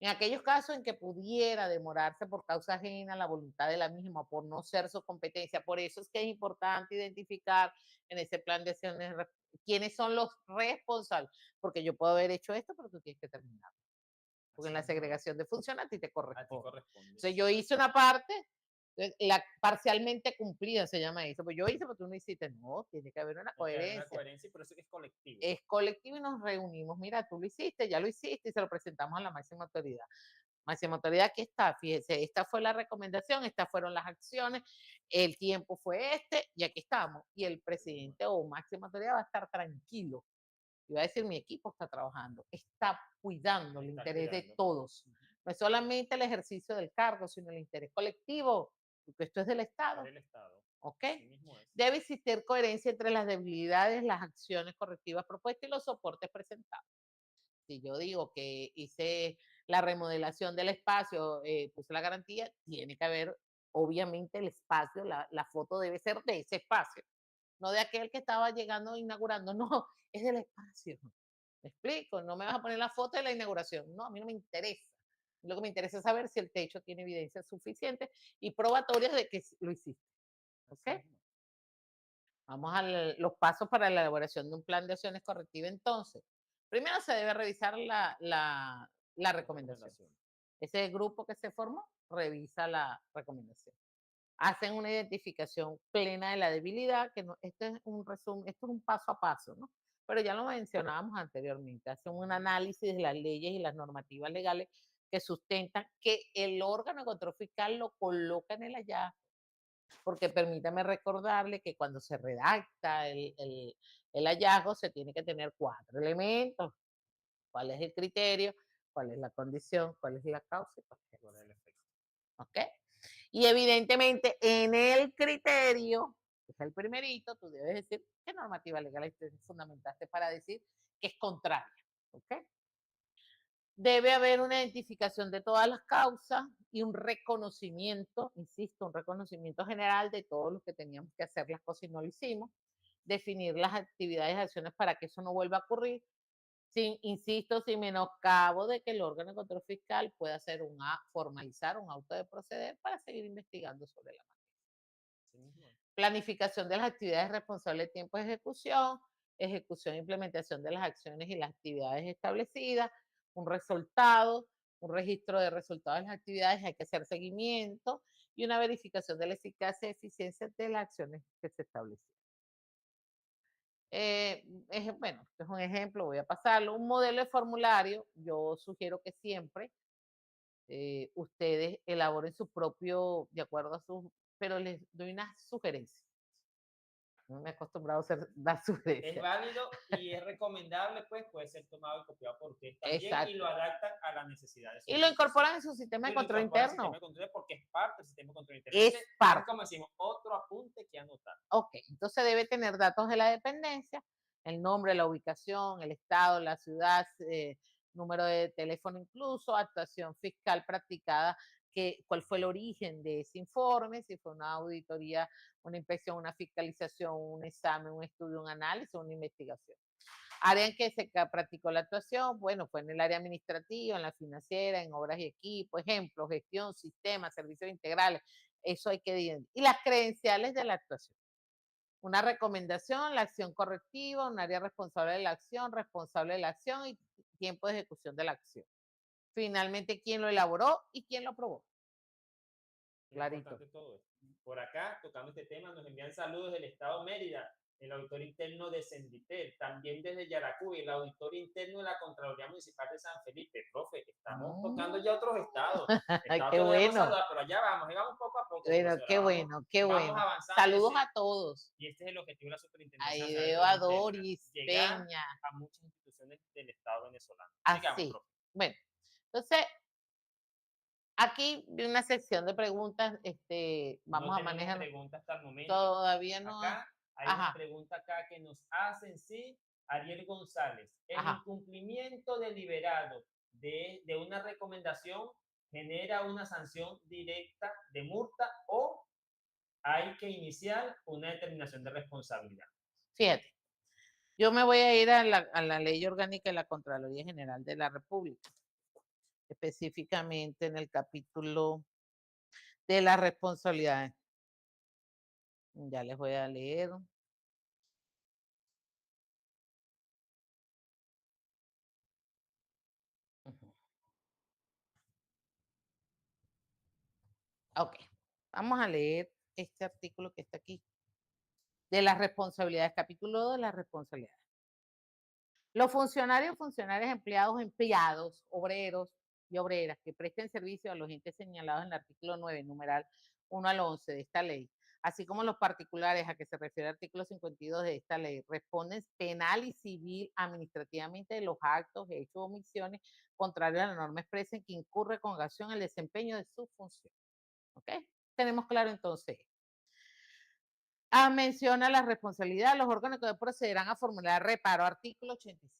En aquellos casos en que pudiera demorarse por causa ajena, la voluntad de la misma, por no ser su competencia. Por eso es que es importante identificar en ese plan de acciones quiénes son los responsables. Porque yo puedo haber hecho esto, pero tú tienes que terminar. Porque en la segregación de funciones a ti te A ti corresponde. corresponde. Entonces yo hice una parte, la parcialmente cumplida se llama eso. Pues yo hice, pero tú no hiciste. No, tiene que haber una Tiene que haber coherencia. una coherencia y por eso es colectivo. Es colectivo y nos reunimos. Mira, tú lo hiciste, ya lo hiciste y se lo presentamos a la máxima autoridad. Máxima autoridad, aquí está, fíjese, esta fue la recomendación, estas fueron las acciones, el tiempo fue este y aquí estamos. Y el presidente o máxima autoridad va a estar tranquilo. Y va a decir, mi equipo está trabajando, está cuidando el interés de todos. No es solamente el ejercicio del cargo, sino el interés colectivo, porque esto es del Estado. Es del Estado. ¿Ok? Así mismo es. Debe existir coherencia entre las debilidades, las acciones correctivas propuestas y los soportes presentados. Si yo digo que hice la remodelación del espacio, puse la garantía, tiene que haber, obviamente, el espacio, la foto debe ser de ese espacio, no de aquel que estaba llegando, inaugurando, no, es del espacio. ¿Me explico? No me vas a poner la foto de la inauguración, no, a mí no me interesa. Lo que me interesa es saber si el techo tiene evidencia suficiente y probatorias de que lo hiciste. ¿Ok? Vamos a los pasos para la elaboración de un plan de acciones correctivas entonces. Primero se debe revisar la recomendación. Ese grupo que se formó revisa la recomendación. Hacen una identificación plena de la debilidad, que no, este es un resumen, esto es un paso a paso, ¿no? Pero ya lo mencionábamos anteriormente, hacen un análisis de las leyes y las normativas legales que sustentan que el órgano de control fiscal lo coloca en el hallazgo, porque permítame recordarle que cuando se redacta el hallazgo se tiene que tener 4 elementos. ¿Cuál es el criterio? ¿Cuál es la condición? ¿Cuál es la causa? ¿Cuál es el efecto? ¿Ok? Y evidentemente en el criterio, que es el primerito, tú debes decir qué normativa legal fundamentaste para decir que es contraria. ¿Ok? Debe haber una identificación de todas las causas y un reconocimiento, insisto, un reconocimiento general de todos los que teníamos que hacer las cosas y no lo hicimos. Definir las actividades y acciones para que eso no vuelva a ocurrir. Sin, insisto, sin menoscabo de que el órgano de control fiscal pueda formalizar un auto de proceder para seguir investigando sobre la materia. Planificación de las actividades responsables de tiempo de ejecución, ejecución e implementación de las acciones y las actividades establecidas, un resultado, un registro de resultados de las actividades, hay que hacer seguimiento y una verificación de la eficacia y eficiencia de las acciones que se establecieron. Bueno, este es un ejemplo, voy a pasarlo. Un modelo de formulario, yo sugiero que siempre ustedes elaboren su propio, de acuerdo a sus, pero les doy una sugerencia. No me he acostumbrado a dar Es sugerencias. válido y es recomendable, pues puede ser tomado y copiado por usted también y lo Exacto. adaptan a las necesidades de Y su lo organización. incorporan en su sistema de Y lo control incorpora al sistema interno. de control porque es parte del sistema de control interno. Es Ese es parte. como decimos, otro apunte que anotar. Ok, entonces debe tener datos de la dependencia, el nombre, la ubicación, el estado, la ciudad, número de teléfono incluso, actuación fiscal practicada, cuál fue el origen de ese informe, si fue una auditoría, una inspección, una fiscalización, un examen, un estudio, un análisis, una investigación. Área en que se practicó la actuación, bueno, fue en el área administrativa, en la financiera, en obras y equipo, ejemplo, gestión, sistemas, servicios integrales, eso hay que identificar. Y las credenciales de la actuación. Una recomendación, la acción correctiva, un área responsable de la acción y tiempo de ejecución de la acción. Finalmente, quién lo elaboró y quién lo aprobó. Es Clarito. importante todo esto. Por acá, tocando este tema, nos envían saludos del Estado Mérida, el auditor interno de Senditel, también desde Yaracuy, el auditor interno de la Contraloría Municipal de San Felipe. Profe, estamos tocando ya otros estados. Qué bueno. Saludar, pero allá vamos, y vamos poco a poco, Bueno, profesora. qué bueno, qué Vamos bueno. avanzando. Saludos a todos. Y este es el objetivo de la Superintendencia Ahí Nacional de veo a Auditoría Interna, Doris llegar Peña. a muchas instituciones del Estado venezolano. Sigamos, Así. profe. Bueno, entonces, aquí vi una sección de preguntas, vamos No a tenemos manejar. preguntas hasta el momento. Todavía no. Acá hay una Ajá, pregunta acá que nos hacen, sí, Ariel González. El ajá. incumplimiento deliberado de una recomendación genera una sanción directa de multa o hay que iniciar una determinación de responsabilidad. Fíjate, yo me voy a ir a la Ley Orgánica de la Contraloría General de la República, específicamente en el capítulo de las responsabilidades. Ya les voy a leer. Ok, vamos a leer este artículo que está aquí. De las responsabilidades, capítulo 2 de las responsabilidades. Los funcionarios, empleados, obreros y obreras que presten servicio a los entes señalados en el artículo 9, numeral 1 al 11 de esta ley, así como los particulares a que se refiere el artículo 52 de esta ley, responden penal y civil administrativamente de los actos, hechos o omisiones contrarios a la norma expresa en que incurre con acción el desempeño de su función. ¿Ok? Tenemos claro entonces. Menciona la responsabilidad, los órganos que procederán a formular reparo, artículo 85.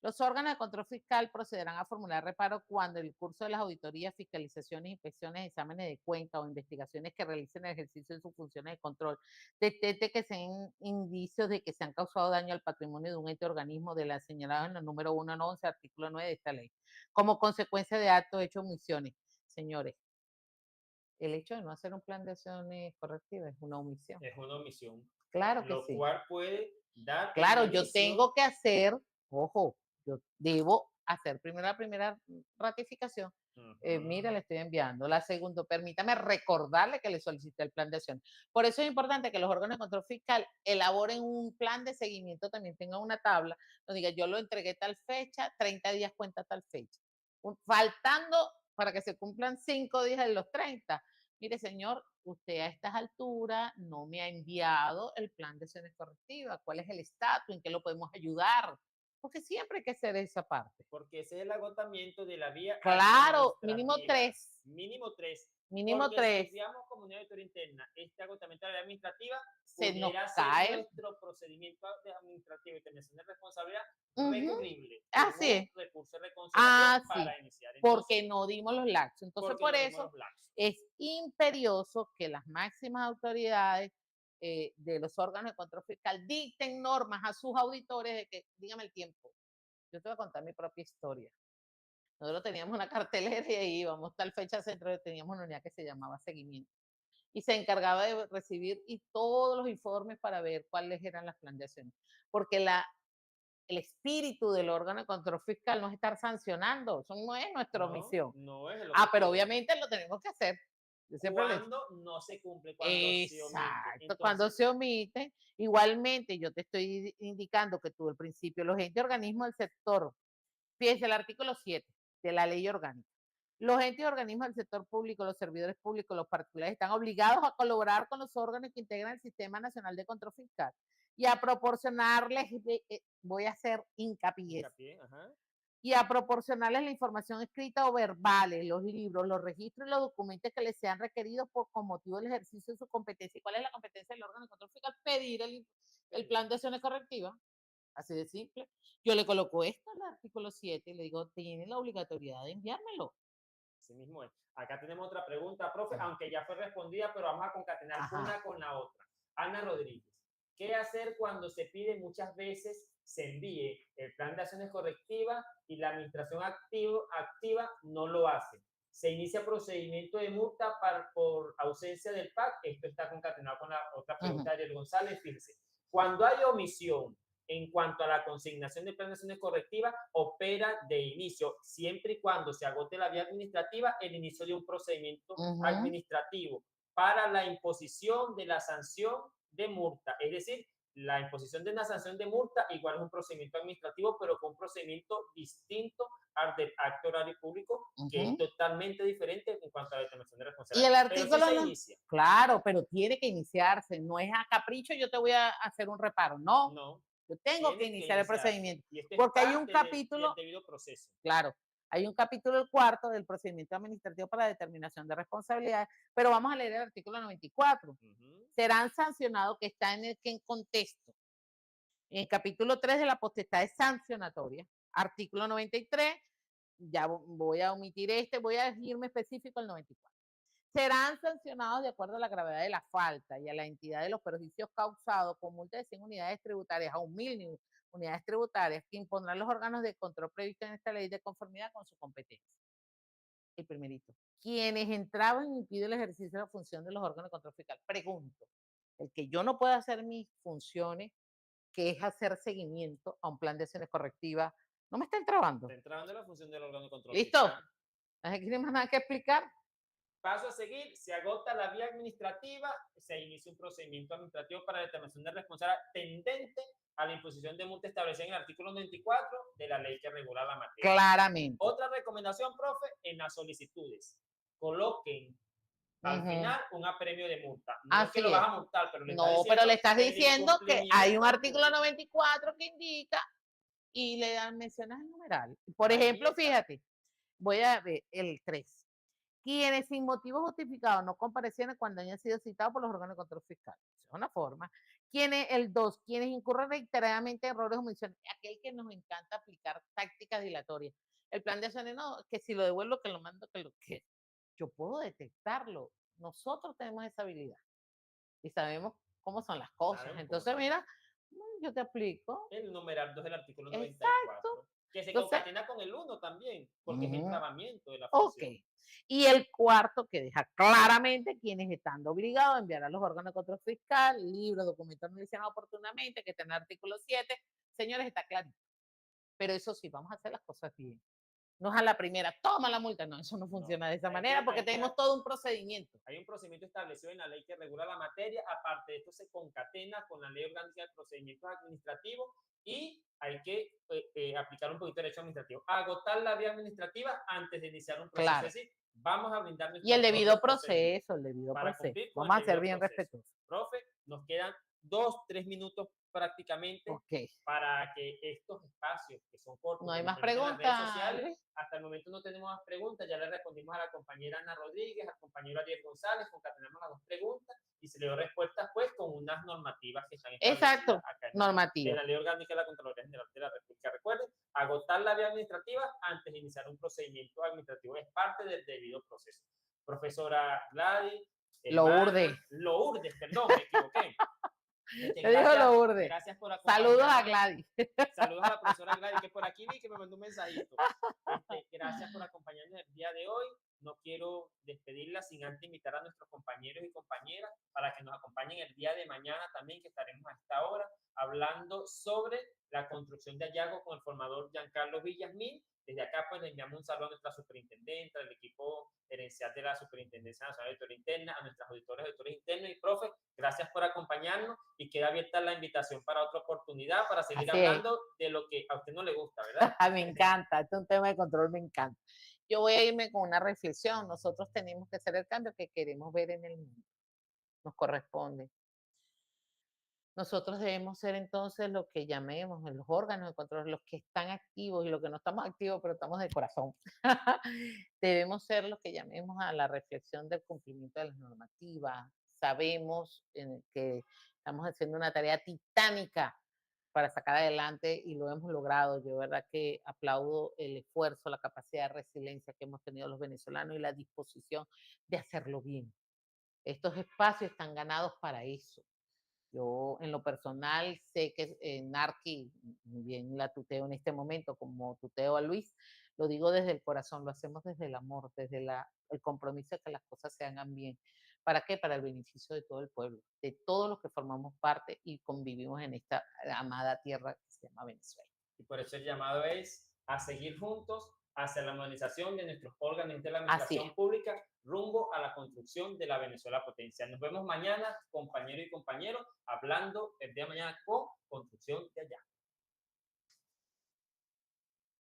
Los órganos de control fiscal procederán a formular reparo cuando en el curso de las auditorías, fiscalizaciones, inspecciones, exámenes de cuenta o investigaciones que realicen el ejercicio de sus funciones de control detecte que sean indicios de que se han causado daño al patrimonio de un ente organismo de la señalada en el número 1 al 11, artículo 9 de esta ley, como consecuencia de actos, hechos, omisiones. Señores, el hecho de no hacer un plan de acciones correctivas es una omisión. Es una omisión. Claro que Lo sí. cual puede dar. Claro, yo tengo que hacer, ojo, yo debo hacer primero la primera ratificación. Mira, le estoy enviando. La segunda, permítame recordarle que le solicité el plan de acción. Por eso es importante que los órganos de control fiscal elaboren un plan de seguimiento, también tengan una tabla donde diga, yo lo entregué tal fecha, 30 días cuenta tal fecha. Faltando para que se cumplan 5 días de los 30. Mire, señor, usted a estas alturas no me ha enviado el plan de acciones correctivas. ¿Cuál es el estatus? ¿En qué lo podemos ayudar? Porque siempre hay que hacer esa parte. Porque ese es el agotamiento de la vía. Claro, mínimo 3. Mínimo 3. Mínimo Porque 3. si enviamos como una auditoría interna este agotamiento de la vía administrativa, Se nos pudiera ser cae. nuestro procedimiento administrativo y terminación de responsabilidad recurrible. Así es. Recurso de reconciliación Así, para iniciar. Entonces, porque no dimos los lapsos. Entonces, por no eso es imperioso que las máximas autoridades de los órganos de control fiscal dicten normas a sus auditores de que, dígame el tiempo. Yo te voy a contar mi propia historia. Nosotros teníamos una cartelera y ahí íbamos, tal fecha centro, teníamos una unidad que se llamaba seguimiento. Y se encargaba de recibir y todos los informes para ver cuáles eran las planeaciones. Porque el espíritu del órgano de control fiscal no es estar sancionando, eso no es nuestra omisión. No es pero obviamente lo tenemos que hacer. Cuando no se cumple, cuando se omite. Entonces, cuando se omite, igualmente yo te estoy indicando que tú al principio, los entes organismos del sector, fíjense el artículo 7 de la ley orgánica, Los entes y organismos del sector público, los servidores públicos, los particulares están obligados a colaborar con los órganos que integran el Sistema Nacional de Control Fiscal y a proporcionarles, voy a hacer hincapié, Ajá. y a proporcionarles la información escrita o verbales, los libros, los registros y los documentos que les sean requeridos con motivo del ejercicio de su competencia. ¿Y cuál es la competencia del órgano de control fiscal? Pedir el plan de acciones correctivas. Así de simple. Yo le coloco esto al artículo 7 y le digo, tiene la obligatoriedad de enviármelo. Así mismo es. Acá tenemos otra pregunta, profe, aunque ya fue respondida, pero vamos a concatenar Ajá. una con la otra. Ana Rodríguez, ¿qué hacer cuando se pide muchas veces se envíe el plan de acciones correctivas y la administración activa no lo hace? Se inicia procedimiento de multa por ausencia del PAC. Esto está concatenado con la otra pregunta de Ariel González. Fíjense, cuando hay omisión en cuanto a la consignación de plan de acciones correctivas, opera de inicio, siempre y cuando se agote la vía administrativa, el inicio de un procedimiento administrativo para la imposición de la sanción de multa. Es decir, la imposición de una sanción de multa igual es un procedimiento administrativo, pero con un procedimiento distinto al del acto horario público, que es totalmente diferente en cuanto a la determinación de responsabilidad. Y el artículo pero sí se inicia. Claro, pero tiene que iniciarse, no es a capricho yo te voy a hacer un reparo, no. No. Yo tengo que iniciar el procedimiento. Y este porque es hay un capítulo, del debido proceso. Claro, hay un capítulo, el cuarto, del procedimiento administrativo para determinación de responsabilidades, pero vamos a leer el artículo 94. Serán sancionados, que está en contexto. En el capítulo 3 de la potestad sancionatoria, artículo 93, ya voy a omitir voy a irme específico al 94. Serán sancionados de acuerdo a la gravedad de la falta y a la entidad de los perjuicios causados con multa de 100 unidades tributarias a 1.000 unidades tributarias que impondrán los órganos de control previstos en esta ley de conformidad con su competencia. El primerito. Quienes entraban impiden el ejercicio de la función de los órganos de control fiscal. Pregunto, el que yo no pueda hacer mis funciones, que es hacer seguimiento a un plan de acciones correctivas, ¿no me está entrabando? Está entrando la función del órgano de control ¿Listo? fiscal. ¿No tiene más nada que explicar? Paso a seguir, se agota la vía administrativa, se inicia un procedimiento administrativo para determinación de responsabilidad tendente a la imposición de multa establecida en el artículo 94 de la ley que regula la materia. Claramente. Otra recomendación, profe, en las solicitudes, coloquen al final un apremio de multa. No es que lo vas a multar, pero le estás diciendo que hay un artículo 94 que indica y le mencionas el numeral. Por ejemplo, fíjate, voy a ver el 3. Quienes sin motivo justificado no comparecieron cuando hayan sido citados por los órganos de control fiscal. Es una forma. El 2, quienes incurren reiteradamente en errores o omisiones. Aquel que nos encanta aplicar tácticas dilatorias. El plan de acciones, no, que si lo devuelvo, que lo mando, que yo puedo detectarlo. Nosotros tenemos esa habilidad y sabemos cómo son las cosas. Entonces, mira, yo te aplico. El numeral 2 del artículo 94. Que se concatena con el 1 también, porque es el trabamiento de la función. Ok. Y el cuarto, que deja claramente quienes están obligados a enviar a los órganos de control fiscal, libros, documentos mencionados oportunamente, que está en el artículo 7. Señores, está clarito. Pero eso sí, vamos a hacer las cosas bien. No es a la primera, toma la multa. No, eso no funciona de esa manera porque tenemos todo un procedimiento. Hay un procedimiento establecido en la ley que regula la materia. Aparte de esto, se concatena con la ley orgánica de procedimientos administrativos y hay que aplicar un poquito de derecho administrativo. Agotar la vía administrativa antes de iniciar un proceso. Claro. Es decir, vamos a brindar y el debido proceso, el debido proceso. Vamos a ser bien respetuosos. Profe, nos quedan 2-3 minutos prácticamente para que estos espacios que son cortos, no hay más preguntas sociales, hasta el momento no tenemos más preguntas. Ya le respondimos a la compañera Ana Rodríguez, al compañero Ariel González, concatenamos las 2 preguntas y se le dio respuestas pues con unas normativas que están establecidas acá en la ley orgánica de la Contraloría General de la República. Recuerden, agotar la vía administrativa antes de iniciar un procedimiento administrativo es parte del debido proceso. Profesora Gladys, Lourdes, perdón, me equivoqué. Te dijo Lourdes. Gracias por saludos a Gladys. Saludos a la profesora Gladys, que por aquí vi que me mandó un mensajito. Gracias por acompañarnos el día de hoy. No quiero despedirla sin antes invitar a nuestros compañeros y compañeras para que nos acompañen el día de mañana también, que estaremos a esta hora hablando sobre la construcción de hallazgos con el formador Giancarlo Villasmil. Desde acá, pues, le enviamos un saludo a nuestra superintendente, al equipo gerencial de la Superintendencia Nacional de Auditoría Interna, a nuestras auditores de auditoría interna. Y, profe, gracias por acompañarnos y queda abierta la invitación para otra oportunidad, para seguir hablando de lo que a usted no le gusta, ¿verdad? Me encanta, este es un tema de control, me encanta. Yo voy a irme con una reflexión. Nosotros tenemos que ser el cambio que queremos ver en el mundo. Nos corresponde. Nosotros debemos ser entonces lo que llamemos los órganos de control, los que están activos y los que no estamos activos, pero estamos de corazón. Debemos ser los que llamemos a la reflexión del cumplimiento de las normativas. Sabemos que estamos haciendo una tarea titánica para sacar adelante y lo hemos logrado. Yo, verdad, que aplaudo el esfuerzo, la capacidad de resiliencia que hemos tenido los venezolanos y la disposición de hacerlo bien. Estos espacios están ganados para eso. Yo, en lo personal, sé que Narki, bien la tuteo en este momento, como tuteo a Luis, lo digo desde el corazón, lo hacemos desde el amor, desde el compromiso de que las cosas se hagan bien. ¿Para qué? Para el beneficio de todo el pueblo, de todos los que formamos parte y convivimos en esta amada tierra que se llama Venezuela. Y por eso el llamado es a seguir juntos hacia la modernización de nuestros órganos de la Así es. administración pública rumbo a la construcción de la Venezuela potencia. Nos vemos mañana, compañero y compañero, hablando el día de mañana con Construcción de Allá.